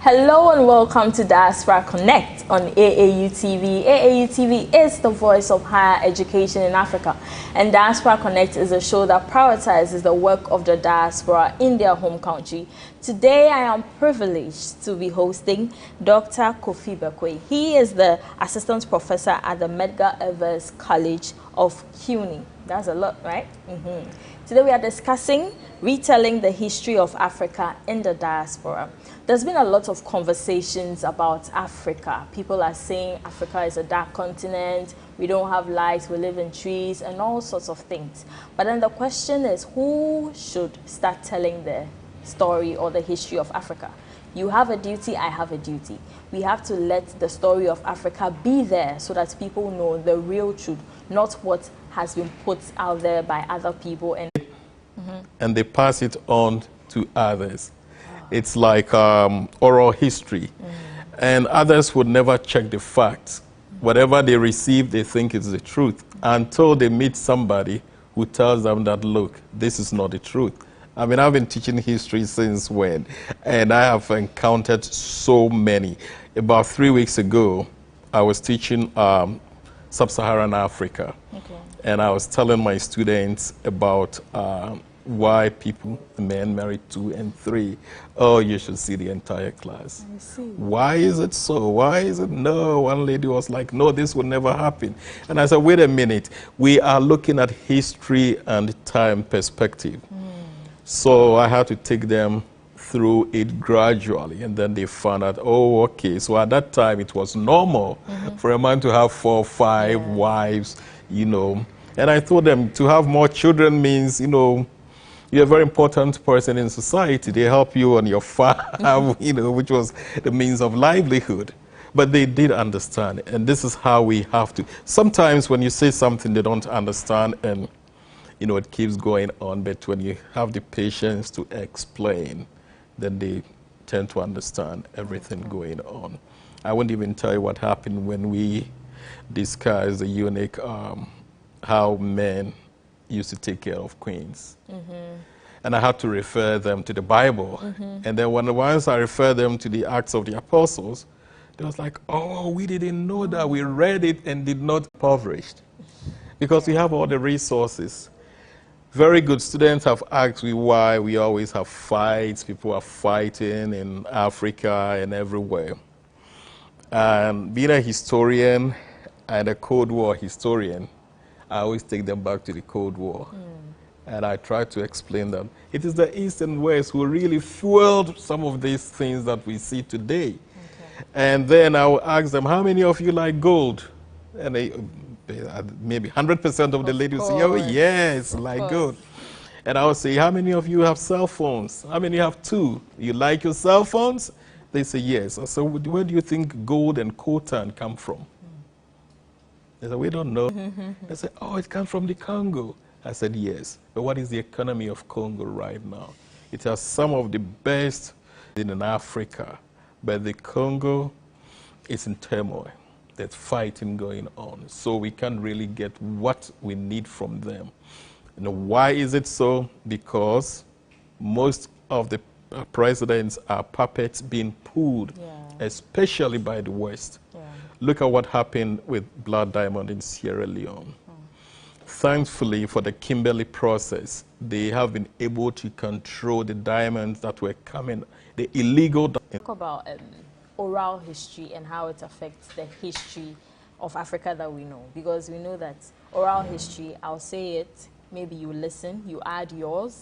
Hello and welcome to Diaspora Connect on AAU TV. AAU TV is the voice of higher education in Africa, and Diaspora Connect is a show that prioritizes the work of the diaspora in their home country. Today I am privileged to be hosting Dr. Kofi Bekwai. He is the assistant professor at the Medgar Evers College of CUNY. That's a lot, right? Today we are discussing retelling the history of Africa in the diaspora. There's been a lot of conversations about Africa. People are saying Africa is a dark continent, we don't have lights, we live in trees, and all sorts of things. But then the question is, who should start telling the story or the history of Africa? You have a duty, I have a duty. We have to let the story of Africa be there so that people know the real truth, not what has been put out there by other people. And they pass it on to others. It's like oral history. And others would never check the facts. Whatever they receive, they think is the truth, until they meet somebody who tells them that, look, this is not the truth. I mean, I've been teaching history since when, and I have encountered so many. About 3 weeks ago, I was teaching Sub-Saharan Africa. And I was telling my students about why people, men marry 2 and 3. Oh, you should see the entire class. I see. Why is it so? Why is it no? One lady was like, no, this would never happen. And I said, wait a minute. We are looking at history and time perspective. So I had to take them through it gradually, and then they found out, oh, okay. So at that time, it was normal for a man to have 4 or 5 wives, you know. And I told them to have more children means, you know, you're a very important person in society. They help you on your farm, you know, which was the means of livelihood. But they did understand, and this is how we have to. Sometimes when you say something they don't understand, and, you know, it keeps going on, but when you have the patience to explain, then they tend to understand everything going on. I won't even tell you what happened when we discussed the eunuch, how men used to take care of queens. And I had to refer them to the Bible. And then once I referred them to the Acts of the Apostles, they was like, oh, we didn't know that. We read it and did not impoverished. Because we have all the resources. Very good students have asked me why we always have fights. People are fighting in Africa and everywhere. And being a historian and a Cold War historian, I always take them back to the Cold War. And I try to explain that it is the East and West who really fueled some of these things that we see today. And then I will ask them, how many of you like gold? And they, maybe 100% of the ladies say, oh, yes, like gold. And I will say, how many of you have cell phones? How many have 2? You like your cell phones? They say, yes. So where do you think gold and coltan come from? They said, we don't know. I said, oh, it comes from the Congo. I said, yes. But what is the economy of Congo right now? It has some of the best in Africa. But the Congo is in turmoil. There's fighting going on. So we can't really get what we need from them. You know, why is it so? Because most of the presidents are puppets being pulled, especially by the West. Look at what happened with Blood Diamond in Sierra Leone. Thankfully, for the Kimberley process, they have been able to control the diamonds that were coming, the illegal. Talk about oral history and how it affects the history of Africa that we know. Because we know that oral history, I'll say it, maybe you listen, you add yours,